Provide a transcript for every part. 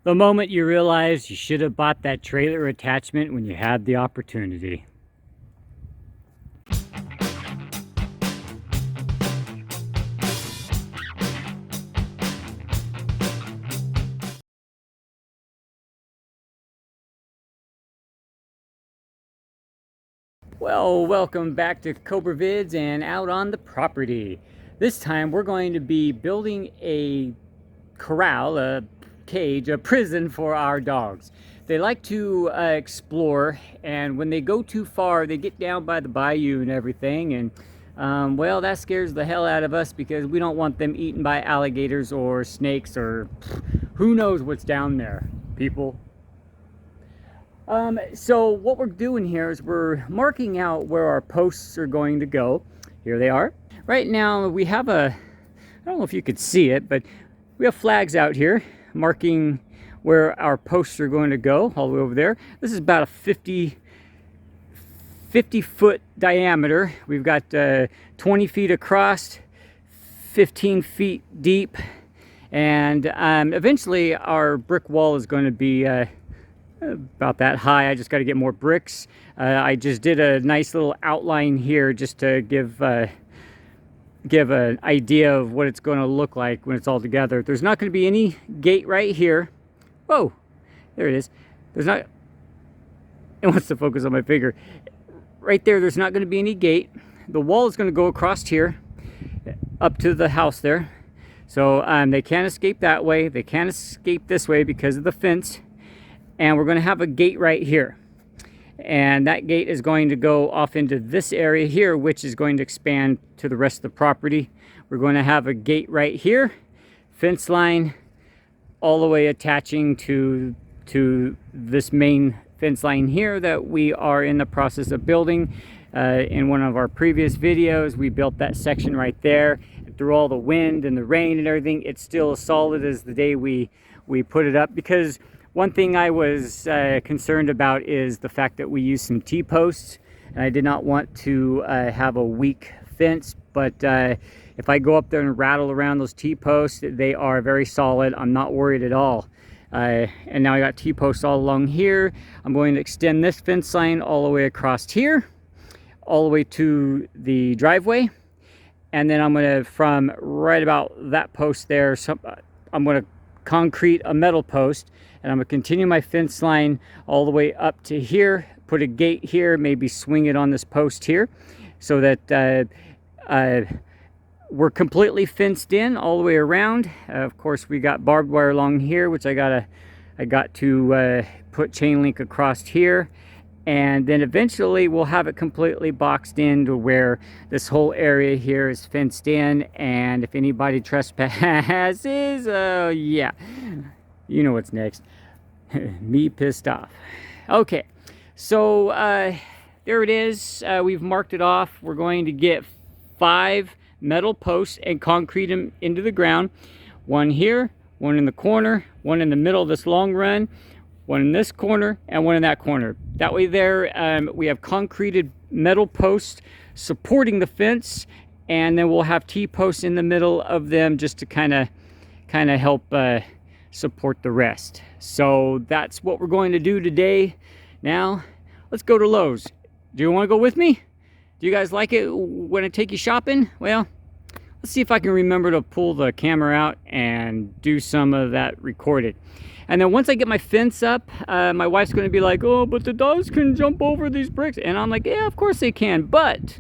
The moment you realize you should have bought that trailer attachment when you had the opportunity. Well, welcome back to Cobra Vids and Out on the Property. This time we're going to be building a corral, a cage, a prison for our dogs. They like to explore, and when they go too far, they get down by the bayou and everything, and well, that scares the hell out of us because we don't want them eaten by alligators or snakes or who knows what's down there, people. So what we're doing here is we're marking out where our posts are going to go. Here they are. Right now we have I don't know if you could see it, but we have flags out here marking where our posts are going to go all the way over there. This is about a 50 foot diameter. We've got 20 feet across, 15 feet deep, and eventually our brick wall is going to be about that high. I just got to get more bricks. I just did a nice little outline here just to give an idea of what it's going to look like when it's all together. There's not going to be any gate right here. Whoa, there it is. There's not, it wants to focus on my finger. Right there, there's not going to be any gate. The wall is going to go across here up to the house there. So they can't escape that way. They can't escape this way because of the fence. And we're going to have a gate right here, and that gate is going to go off into this area here, which is going to expand to the rest of the property. We're going to have a gate right here, fence line all the way attaching to this main fence line here that we are in the process of building. In one of our previous videos, we built that section right there. And through all the wind and the rain and everything, it's still as solid as the day we put it up, because one thing I was concerned about is the fact that we used some T-posts, and I did not want to have a weak fence, but if I go up there and rattle around those T-posts, they are very solid. I'm not worried at all. And now I got T-posts all along here. I'm going to extend this fence line all the way across here, all the way to the driveway, and then I'm going to, from right about that post there, I'm going to concrete a metal post, and I'm going to continue my fence line all the way up to here, put a gate here, maybe swing it on this post here, so that we're completely fenced in all the way around. Of course, we got barbed wire along here, which I got to put chain link across here, and then eventually we'll have it completely boxed in to where this whole area here is fenced in, and if anybody trespasses, yeah, you know what's next. Me pissed off. Okay, so there it is. We've marked it off. We're going to get 5 metal posts and concrete them into the ground. One here, one in the corner, one in the middle of this long run, one in this corner, and one in that corner. That way there, we have concreted metal posts supporting the fence, and then we'll have T-posts in the middle of them just to kind of help support the rest. So that's what we're going to do today. Now, let's go to Lowe's. Do you want to go with me? Do you guys like it when I take you shopping? Well, let's see if I can remember to pull the camera out and do some of that recorded. And then once I get my fence up, my wife's going to be like, oh, but the dogs can jump over these bricks. And I'm like, yeah, of course they can. But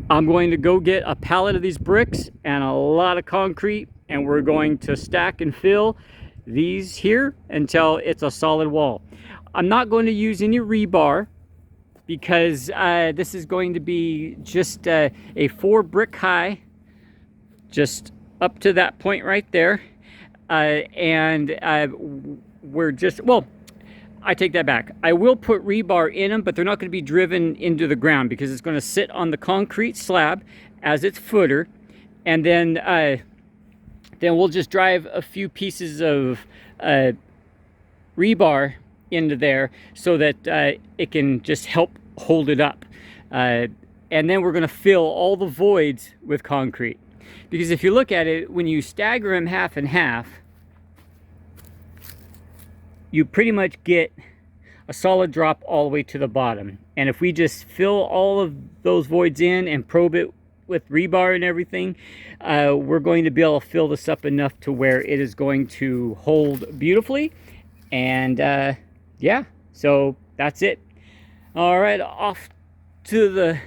I'm going to go get a pallet of these bricks and a lot of concrete, and we're going to stack and fill these here until it's a solid wall. I'm not going to use any rebar because this is going to be just a 4 brick high, just up to that point right there. We're just, well, I take that back. I will put rebar in them, but they're not going to be driven into the ground because it's going to sit on the concrete slab as its footer, and then we'll just drive a few pieces of rebar into there so that it can just help hold it up. And then we're going to fill all the voids with concrete. Because if you look at it, when you stagger them half and half, you pretty much get a solid drop all the way to the bottom. And if we just fill all of those voids in and probe it with rebar and everything, we're going to be able to fill this up enough to where it is going to hold beautifully. And yeah, so that's it. All right, off to the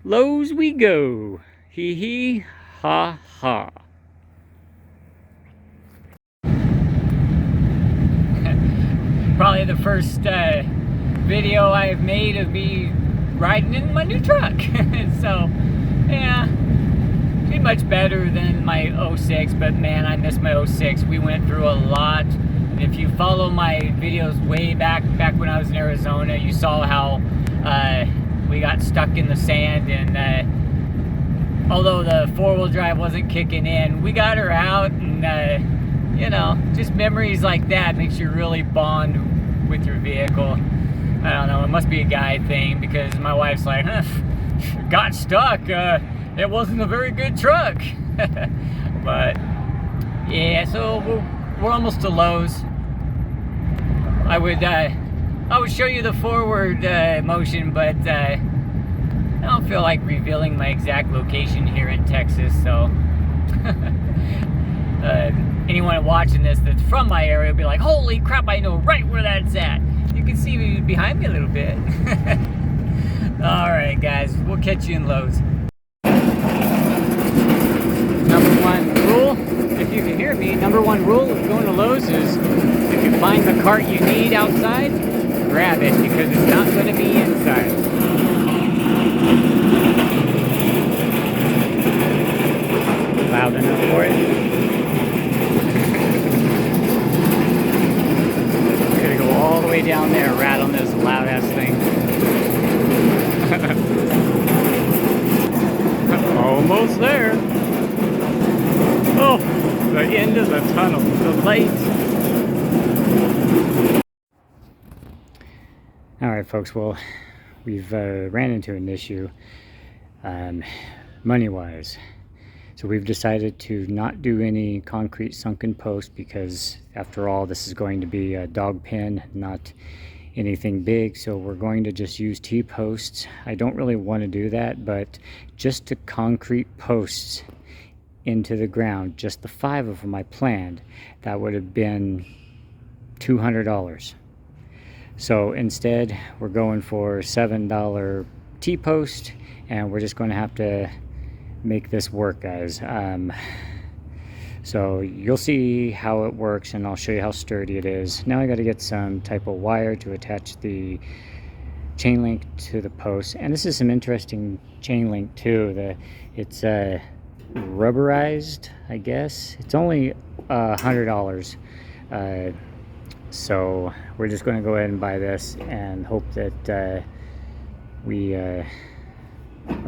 Lowe's we go. Hee hee ha ha. Probably the first video I've made of me riding in my new truck. So yeah, pretty much better than my 06, but man, I miss my 06. We went through a lot. And if you follow my videos way back when I was in Arizona, you saw how we got stuck in the sand, and although the four-wheel drive wasn't kicking in, we got her out, and you know, just memories like that makes you really bond with your vehicle. I don't know, it must be a guy thing, because my wife's like, got stuck, it wasn't a very good truck. But yeah, so we're almost to Lowe's. I would show you the forward motion, but I don't feel like revealing my exact location here in Texas, so anyone watching this that's from my area will be like, holy crap, I know right where that's at. You can see me behind me a little bit. Alright guys, we'll catch you in Lowe's. Number one rule, if you can hear me, number one rule of going to Lowe's is if you find the cart you need outside, grab it, because it's not going to be inside. Loud enough for it? We're going to go all the way down there, rattling this loud ass thing. Almost there. Oh, the end of the tunnel, the lights. All right, folks, well, we've ran into an issue money-wise. So we've decided to not do any concrete sunken post, because after all, this is going to be a dog pen, not anything big. So we're going to just use T-posts. I don't really want to do that, but just to concrete posts into the ground, just the 5 of them I planned, that would have been $200. So instead, we're going for $7 T-post, and we're just going to have to make this work, guys. So you'll see how it works, and I'll show you how sturdy it is. Now I got to get some type of wire to attach the chain link to the post, and this is some interesting chain link too. It's rubberized, I guess. It's only $100. So we're just going to go ahead and buy this and hope that we are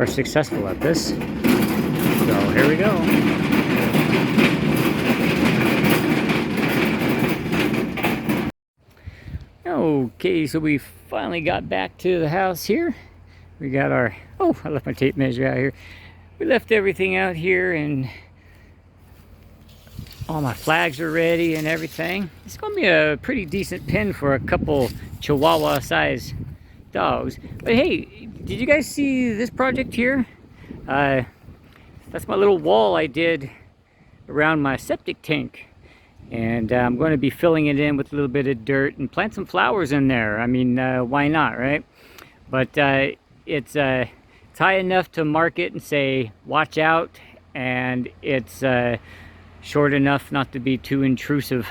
successful at this. So here we go. Okay, so we finally got back to the house here. We got our, oh, I left my tape measure out here. We left everything out here, and all my flags are ready and everything. It's going to be a pretty decent pen for a couple Chihuahua size dogs. But hey, did you guys see this project here? That's my little wall I did around my septic tank. And I'm going to be filling it in with a little bit of dirt and plant some flowers in there. I mean, why not, right? But it's high enough to mark it and say, watch out. And it's short enough not to be too intrusive.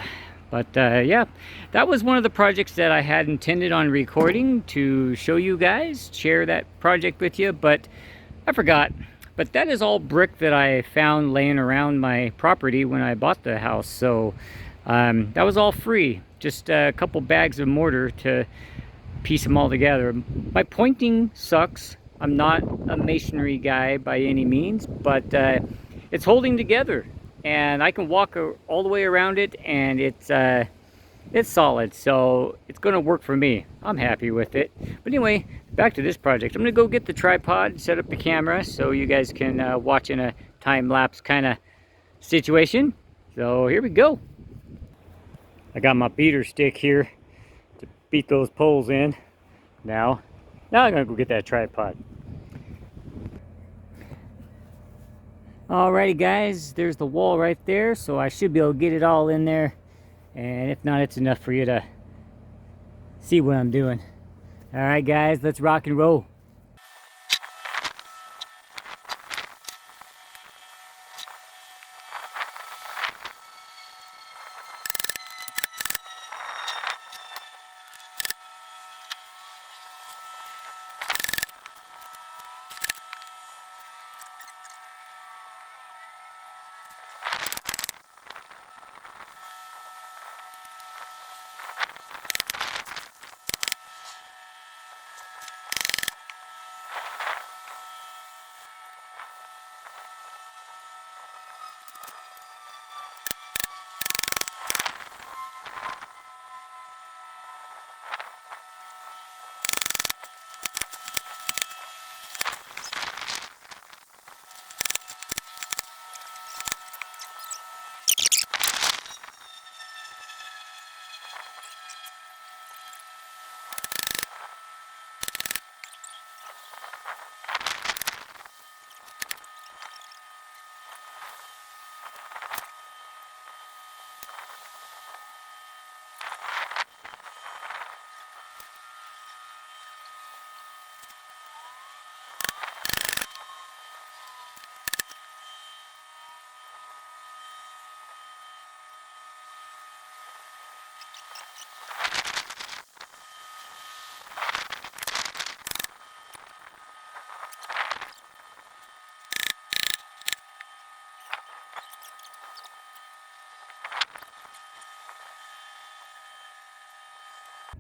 But yeah, that was one of the projects that I had intended on recording to show you guys, share that project with you, but I forgot. But that is all brick that I found laying around my property when I bought the house. So that was all free. Just a couple bags of mortar to piece them all together. My pointing sucks. I'm not a masonry guy by any means, but it's holding together. And I can walk all the way around it, and it's solid. So it's going to work for me. I'm happy with it. But anyway, back to this project. I'm going to go get the tripod, set up the camera so you guys can watch in a time-lapse kind of situation. So here we go. I got my beater stick here. beat those poles in. Now I'm gonna go get that tripod. Alrighty guys, there's the wall right there, so I should be able to get it all in there, and if not, it's enough for you to see what I'm doing. Alright guys, let's rock and roll.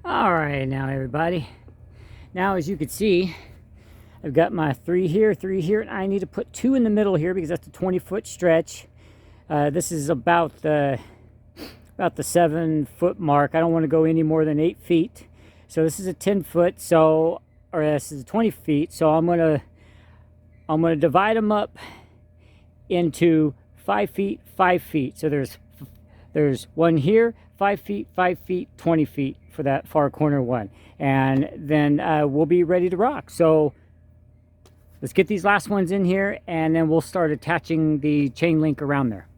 Alright now everybody, now as you can see, I've got my three here, and I need to put 2 in the middle here because that's a 20-foot stretch. This is about the 7-foot mark. I don't want to go any more than 8 feet. So this is a 10-foot, so, or this is 20 feet. So I'm gonna divide them up into 5 feet, 5 feet. So there's one here, 5 feet, 5 feet, 20 feet for that far corner one. And then we'll be ready to rock. So let's get these last ones in here, and then we'll start attaching the chain link around there.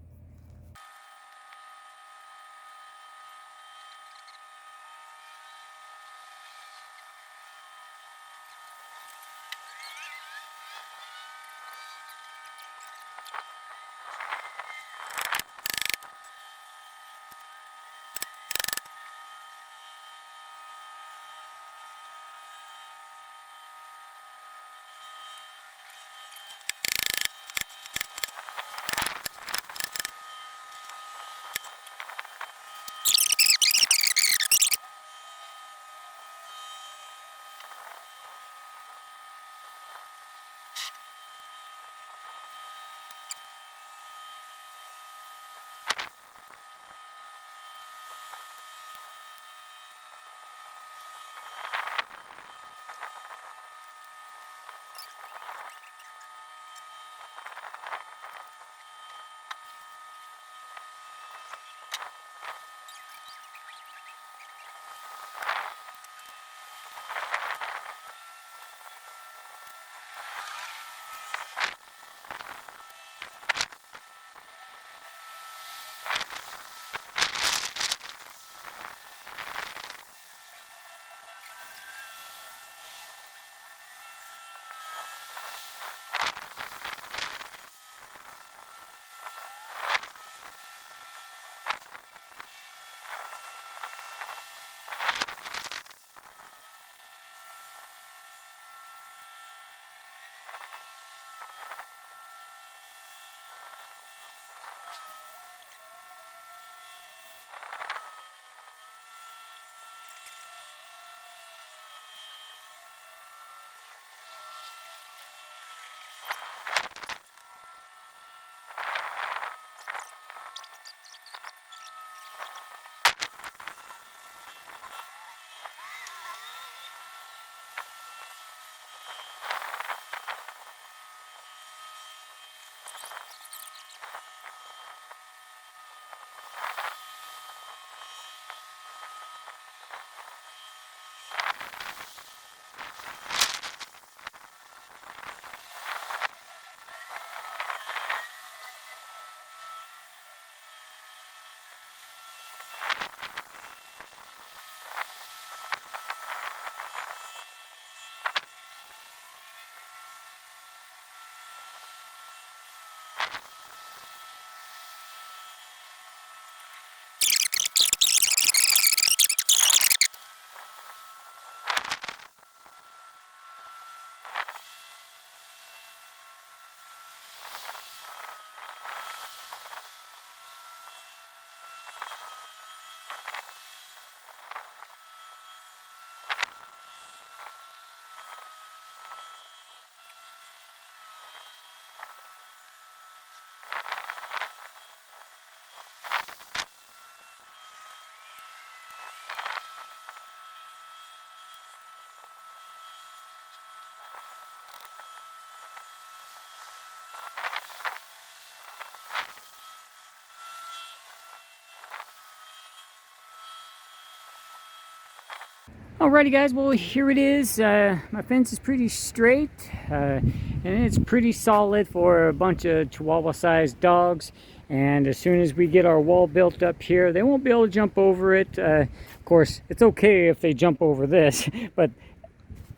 Alrighty guys, well here it is. My fence is pretty straight and it's pretty solid for a bunch of Chihuahua sized dogs, and as soon as we get our wall built up here, they won't be able to jump over it. Of course, it's okay if they jump over this, but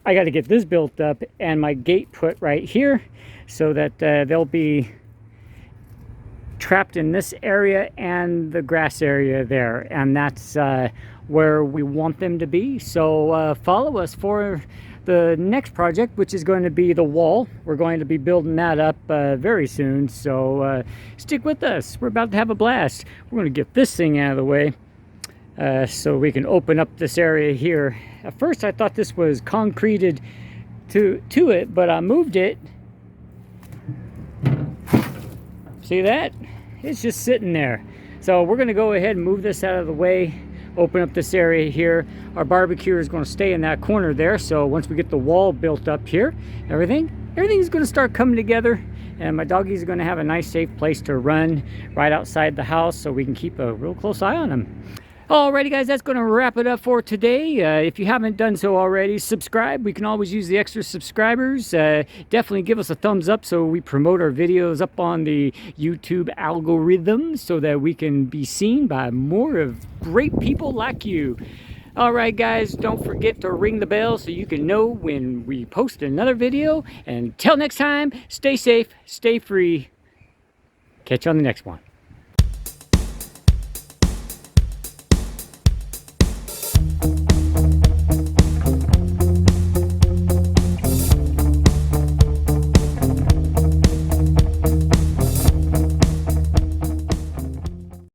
I got to get this built up and my gate put right here so that they'll be trapped in this area and the grass area there, and that's where we want them to be. So follow us for the next project, which is going to be the wall. We're going to be building that up very soon, so stick with us. We're about to have a blast. We're going to get this thing out of the way so we can open up this area here. At first I thought this was concreted to it, but I moved it. See that? It's just sitting there. So we're going to go ahead and move this out of the way, open up this area here. Our barbecue is going to stay in that corner there. So once we get the wall built up here, everything's going to start coming together, and my doggies are going to have a nice safe place to run right outside the house so we can keep a real close eye on them. Alrighty guys, that's going to wrap it up for today. If you haven't done so already, subscribe. We can always use the extra subscribers. Definitely give us a thumbs up so we promote our videos up on the YouTube algorithm so that we can be seen by more of great people like you. Alright guys, don't forget to ring the bell so you can know when we post another video. And until next time, stay safe, stay free. Catch you on the next one.